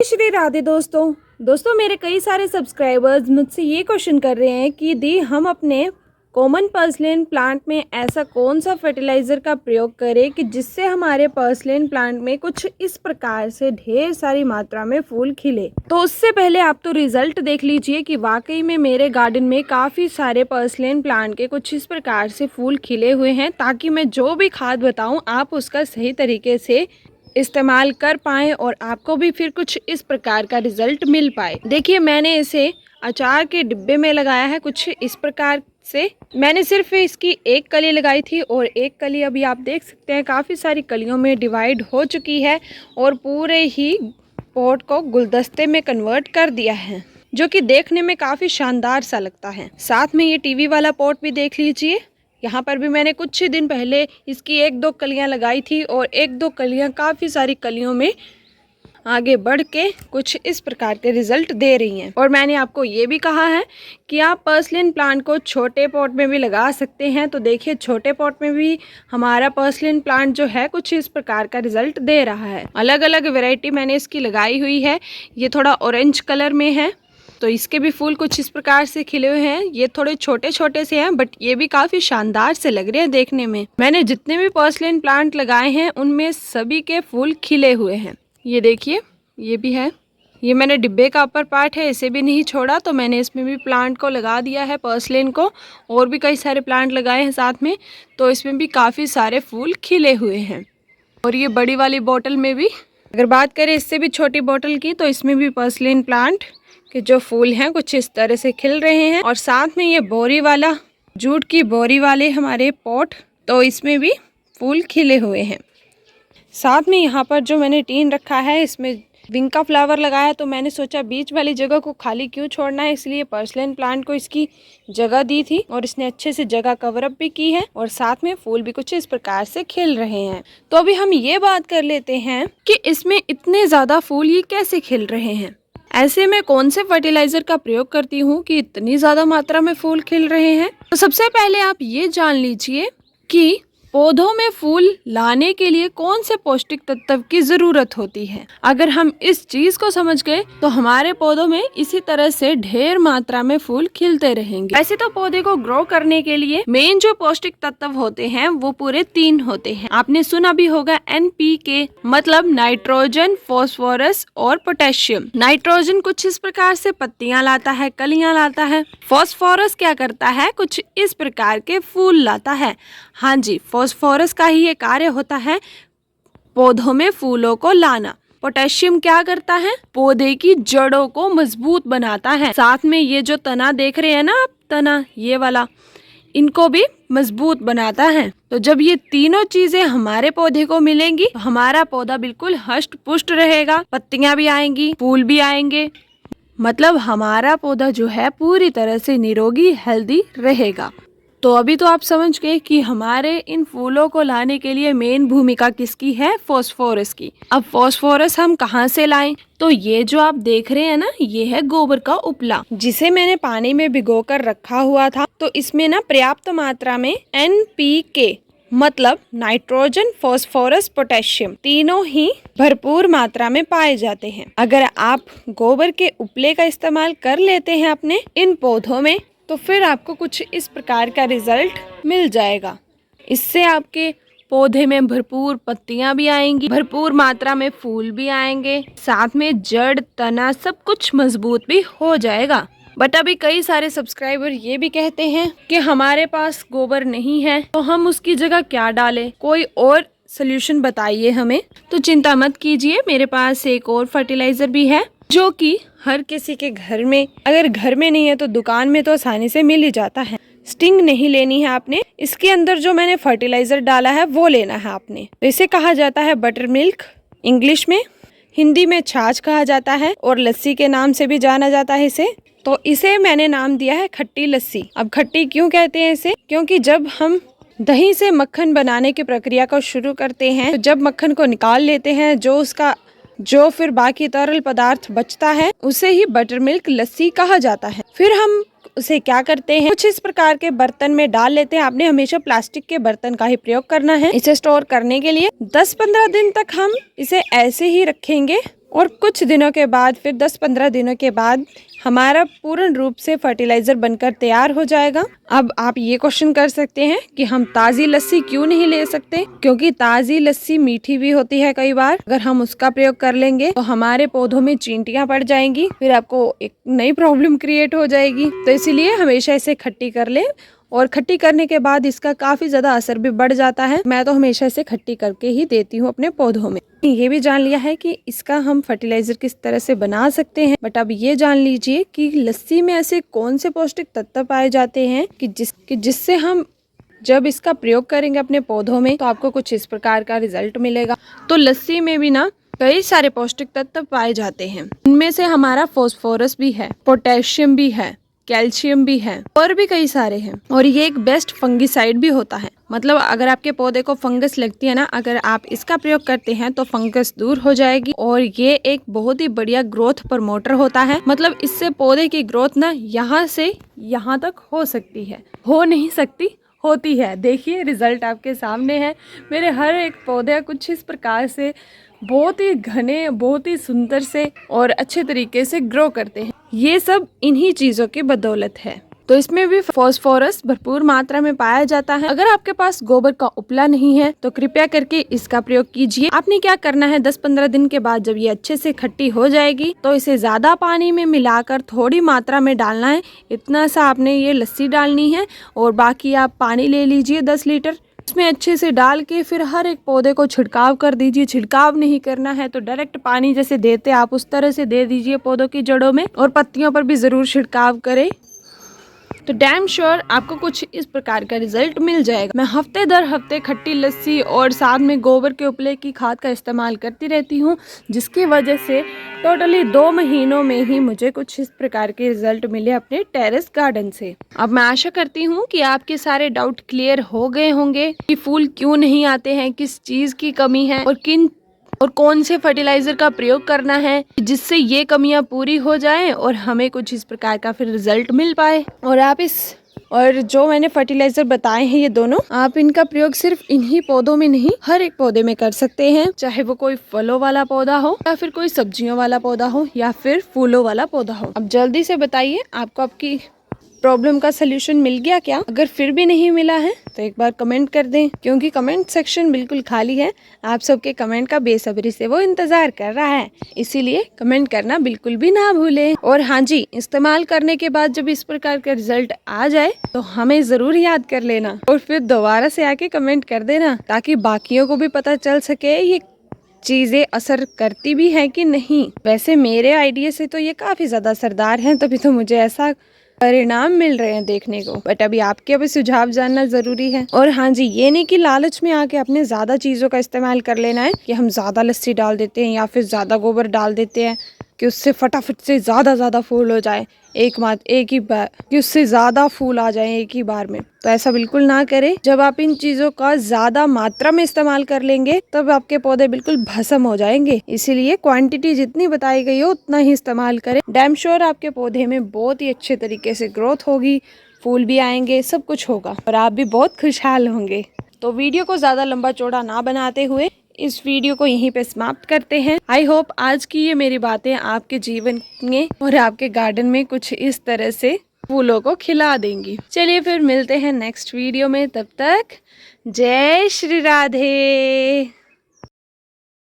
श्री राधे दोस्तों मेरे कई सारे सब्सक्राइबर्स मुझसे ये क्वेश्चन कर रहे हैं कि दी हम अपने कॉमन पर्सलेन प्लांट में ऐसा कौन सा फर्टिलाइज़र का प्रयोग करें कि जिससे हमारे पर्सलेन प्लांट में कुछ इस प्रकार से ढेर सारी मात्रा में फूल खिले। तो उससे पहले आप तो रिजल्ट देख लीजिए कि वाकई में मेरे गार्डन में काफ़ी सारे पर्सलेन प्लांट के कुछ इस प्रकार से फूल खिले हुए हैं, ताकि मैं जो भी खाद बताऊँ आप उसका सही तरीके से इस्तेमाल कर पाएँ और आपको भी फिर कुछ इस प्रकार का रिजल्ट मिल पाए। देखिए, मैंने इसे अचार के डिब्बे में लगाया है कुछ इस प्रकार से। मैंने सिर्फ इसकी एक कली लगाई थी और एक कली अभी आप देख सकते हैं काफ़ी सारी कलियों में डिवाइड हो चुकी है और पूरे ही पॉट को गुलदस्ते में कन्वर्ट कर दिया है, जो कि देखने में काफ़ी शानदार सा लगता है। साथ में ये टीवी वाला पॉट भी देख लीजिए, यहाँ पर भी मैंने कुछ ही दिन पहले इसकी एक दो कलियाँ लगाई थी और एक दो कलियाँ काफ़ी सारी कलियों में आगे बढ़ के कुछ इस प्रकार के रिजल्ट दे रही हैं। और मैंने आपको ये भी कहा है कि आप पर्सलिन प्लांट को छोटे पॉट में भी लगा सकते हैं। तो देखिए, छोटे पॉट में भी हमारा पर्सलिन प्लांट जो है कुछ इस प्रकार का रिजल्ट दे रहा है। अलग अलग वैरायटी मैंने इसकी लगाई हुई है। ये थोड़ा ऑरेंज कलर में है, तो इसके भी फूल कुछ इस प्रकार से खिले हुए हैं। ये थोड़े छोटे छोटे से हैं, बट ये भी काफ़ी शानदार से लग रहे हैं देखने में। मैंने जितने भी पर्सलिन प्लांट लगाए हैं उनमें सभी के फूल खिले हुए हैं। ये देखिए, ये भी है। ये मैंने डिब्बे का अपर पार्ट है, इसे भी नहीं छोड़ा, तो मैंने इसमें भी प्लांट को लगा दिया है पर्सलिन को। और भी कई सारे प्लांट लगाए हैं साथ में, तो इसमें भी काफ़ी सारे फूल खिले हुए हैं। और ये बड़ी वाली बोतल में भी, अगर बात करें इससे भी छोटी बोतल की, तो इसमें भी पर्सलिन प्लांट के जो फूल हैं कुछ इस तरह से खिल रहे हैं। और साथ में ये बोरी वाला, जूट की बोरी वाले हमारे पॉट, तो इसमें भी फूल खिले हुए हैं। साथ में यहाँ पर जो मैंने टीन रखा है इसमें विंग का फ्लावर लगाया, तो मैंने सोचा बीच वाली जगह को खाली क्यों छोड़ना है, इसलिए पर्सलिन प्लांट को इसकी जगह दी थी और इसने अच्छे से जगह कवर अप भी की है। और साथ में फूल भी कुछ इस प्रकार से खिल रहे हैं। तो अभी हम ये बात कर लेते हैं कि इसमें इतने ज़्यादा फूल ये कैसे खिल रहे हैं। ऐसे में कौन से फर्टिलाइजर का प्रयोग करती हूँ कि इतनी ज़्यादा मात्रा में फूल खिल रहे हैं। तो सबसे पहले आप ये जान लीजिए कि पौधों में फूल लाने के लिए कौन से पौष्टिक तत्व की जरूरत होती है। अगर हम इस चीज को समझ गए तो हमारे पौधों में इसी तरह से ढेर मात्रा में फूल खिलते रहेंगे। वैसे तो पौधे को ग्रो करने के लिए मेन जो पौष्टिक तत्व होते हैं वो पूरे 3 होते हैं। आपने सुना भी होगा NPK, मतलब नाइट्रोजन, फॉस्फोरस और पोटेशियम। नाइट्रोजन कुछ इस प्रकार से पत्तियां लाता है, कलियां लाता है। फॉस्फोरस क्या करता है, कुछ इस प्रकार के फूल लाता है। हाँ जी, फॉस्फोरस का ही ये कार्य होता है पौधों में फूलों को लाना। पोटेशियम क्या करता है, पौधे की जड़ों को मजबूत बनाता है। साथ में ये जो तना देख रहे हैं ना आप, तना ये वाला, इनको भी मजबूत बनाता है। तो जब ये तीनों चीजें हमारे पौधे को मिलेंगी तो हमारा पौधा बिल्कुल हष्ट पुष्ट रहेगा, पत्तियां भी आएंगी, फूल भी आएंगे, मतलब हमारा पौधा जो है पूरी तरह से निरोगी, हेल्दी रहेगा। तो अभी तो आप समझ गए कि हमारे इन फूलों को लाने के लिए मेन भूमिका किसकी है, फॉस्फोरस की। अब फॉस्फोरस हम कहाँ से लाएं? तो ये जो आप देख रहे हैं ना, ये है गोबर का उपला, जिसे मैंने पानी में भिगोकर रखा हुआ था। तो इसमें ना पर्याप्त मात्रा में NPK, मतलब नाइट्रोजन, फॉस्फोरस, पोटेशियम, तीनों ही भरपूर मात्रा में पाए जाते हैं। अगर आप गोबर के उपले का इस्तेमाल कर लेते हैं अपने इन पौधों में, तो फिर आपको कुछ इस प्रकार का रिजल्ट मिल जाएगा। इससे आपके पौधे में भरपूर पत्तियां भी आएंगी, भरपूर मात्रा में फूल भी आएंगे, साथ में जड़, तना सब कुछ मजबूत भी हो जाएगा। बट अभी कई सारे सब्सक्राइबर ये भी कहते हैं कि हमारे पास गोबर नहीं है, तो हम उसकी जगह क्या डालें, कोई और सोल्यूशन बताइए हमें। तो चिंता मत कीजिए, मेरे पास एक और फर्टिलाइजर भी है जो कि हर किसी के घर में, अगर घर में नहीं है तो दुकान में तो आसानी से मिल ही जाता है। स्टिंग नहीं लेनी है आपने, इसके अंदर जो मैंने फर्टिलाइजर डाला है वो लेना है आपने। तो इसे कहा जाता है बटर मिल्क, इंग्लिश में, हिंदी में छाछ कहा जाता है और लस्सी के नाम से भी जाना जाता है इसे। तो इसे मैंने नाम दिया है खट्टी लस्सी। अब खट्टी क्यों कहते हैं इसे, क्योंकि जब हम दही से मक्खन बनाने की प्रक्रिया को शुरू करते हैं, तो जब मक्खन को निकाल लेते हैं, जो फिर बाकी तरल पदार्थ बचता है उसे ही बटर मिल्क, लस्सी कहा जाता है। फिर हम उसे क्या करते हैं, कुछ इस प्रकार के बर्तन में डाल लेते हैं। आपने हमेशा प्लास्टिक के बर्तन का ही प्रयोग करना है। इसे स्टोर करने के लिए 10-15 दिन तक हम इसे ऐसे ही रखेंगे और कुछ दिनों के बाद, फिर 10-15 दिनों के बाद हमारा पूर्ण रूप से फर्टिलाइज़र बनकर तैयार हो जाएगा। अब आप ये क्वेश्चन कर सकते हैं कि हम ताज़ी लस्सी क्यों नहीं ले सकते, क्योंकि ताज़ी लस्सी मीठी भी होती है कई बार। अगर हम उसका प्रयोग कर लेंगे तो हमारे पौधों में चींटियां पड़ जाएंगी, फिर आपको एक नई प्रॉब्लम क्रिएट हो जाएगी। तो इसीलिए हमेशा इसे खट्टी कर ले, और खट्टी करने के बाद इसका काफ़ी ज़्यादा असर भी बढ़ जाता है। मैं तो हमेशा इसे खट्टी करके ही देती हूँ अपने पौधों में। ये भी जान लिया है कि इसका हम फर्टिलाइज़र किस तरह से बना सकते हैं, बट अब ये जान लीजिए कि लस्सी में ऐसे कौन से पौष्टिक तत्व पाए जाते हैं कि जिससे हम जब इसका प्रयोग करेंगे अपने पौधों में तो आपको कुछ इस प्रकार का रिजल्ट मिलेगा। तो लस्सी में भी ना कई सारे पौष्टिक तत्व पाए जाते हैं। इनमें से हमारा फास्फोरस भी है, पोटेशियम भी है, कैल्शियम भी है, और भी कई सारे हैं। और ये एक बेस्ट फंगिसाइड भी होता है। मतलब अगर आपके पौधे को फंगस लगती है ना, अगर आप इसका प्रयोग करते हैं तो फंगस दूर हो जाएगी। और ये एक बहुत ही बढ़िया ग्रोथ प्रमोटर होता है। मतलब इससे पौधे की ग्रोथ ना यहाँ से यहाँ तक हो सकती है, हो नहीं सकती, होती है। देखिए रिजल्ट आपके सामने है। मेरे हर एक पौधे कुछ इस प्रकार से बहुत ही घने, बहुत ही सुंदर से और अच्छे तरीके से ग्रो करते हैं। ये सब इन्हीं चीज़ों की बदौलत है। तो इसमें भी फास्फोरस भरपूर मात्रा में पाया जाता है। अगर आपके पास गोबर का उपला नहीं है तो कृपया करके इसका प्रयोग कीजिए। आपने क्या करना है, 10-15 दिन के बाद जब ये अच्छे से खट्टी हो जाएगी तो इसे ज़्यादा पानी में मिलाकर थोड़ी मात्रा में डालना है। इतना सा आपने ये लस्सी डालनी है, और बाकी आप पानी ले लीजिए 10 लीटर, उसमें अच्छे से डाल के फिर हर एक पौधे को छिड़काव कर दीजिए। छिड़काव नहीं करना है तो डायरेक्ट पानी जैसे देते आप उस तरह से दे दीजिए पौधों की जड़ों में, और पत्तियों पर भी ज़रूर छिड़काव करें। तो डैम श्योर आपको कुछ इस प्रकार का रिजल्ट मिल जाएगा। मैं हफ्ते दर हफ्ते खट्टी लस्सी और साथ में गोबर के उपले की खाद का इस्तेमाल करती रहती हूँ, जिसकी वजह से टोटली 2 महीनों में ही मुझे कुछ इस प्रकार के रिजल्ट मिले अपने टेरेस गार्डन से। अब मैं आशा करती हूँ कि आपके सारे डाउट क्लियर हो गए होंगे कि फूल क्यों नहीं आते हैं, किस चीज़ की कमी है, और कौन से फर्टिलाइजर का प्रयोग करना है जिससे ये कमियां पूरी हो जाएं और हमें कुछ इस प्रकार का फिर रिजल्ट मिल पाए। और जो मैंने फर्टिलाइजर बताए हैं ये दोनों, आप इनका प्रयोग सिर्फ इन्हीं पौधों में नहीं, हर एक पौधे में कर सकते हैं। चाहे वो कोई फलों वाला पौधा हो, या फिर कोई सब्जियों वाला पौधा हो, या फिर फूलों वाला पौधा हो। अब जल्दी से बताइए आपको आपकी प्रॉब्लम का सलूशन मिल गया क्या? अगर फिर भी नहीं मिला है तो एक बार कमेंट कर दें, क्योंकि कमेंट सेक्शन बिल्कुल खाली है। आप सबके कमेंट का बेसब्री से वो इंतजार कर रहा है, इसीलिए कमेंट करना बिल्कुल भी ना भूलें। और हाँ जी, इस्तेमाल करने के बाद जब इस प्रकार का रिजल्ट आ जाए तो हमें ज़रूर याद कर लेना, और फिर दोबारा से आके कमेंट कर देना, ताकि बाकियों को भी पता चल सके ये चीज़ें असर करती भी है कि नहीं। वैसे मेरे आइडिया से तो ये काफ़ी ज़्यादा असरदार हैं, तभी तो मुझे ऐसा परिणाम मिल रहे हैं देखने को। बट अभी आपके भी सुझाव जानना जरूरी है। और हाँ जी, ये नहीं कि लालच में आके अपने ज्यादा चीजों का इस्तेमाल कर लेना है कि हम ज्यादा लस्सी डाल देते हैं या फिर ज्यादा गोबर डाल देते हैं कि उससे फटाफट से ज्यादा फूल हो जाए एक ही बार, कि उससे ज्यादा फूल आ जाए एक ही बार में। तो ऐसा बिल्कुल ना करें। जब आप इन चीजों का ज्यादा मात्रा में इस्तेमाल कर लेंगे तब आपके पौधे बिल्कुल भस्म हो जाएंगे। इसीलिए क्वांटिटी जितनी बताई गई हो उतना ही इस्तेमाल करें। डैम श्योर आपके पौधे में बहुत ही अच्छे तरीके से ग्रोथ होगी, फूल भी आएंगे, सब कुछ होगा और आप भी बहुत खुशहाल होंगे। तो वीडियो को ज्यादा लंबा चौड़ा ना बनाते हुए इस वीडियो को यहीं पे समाप्त करते हैं। आई होप आज की ये मेरी बातें आपके जीवन में और आपके गार्डन में कुछ इस तरह से फूलों को खिला देंगी। चलिए फिर मिलते हैं नेक्स्ट वीडियो में, तब तक जय श्री राधे।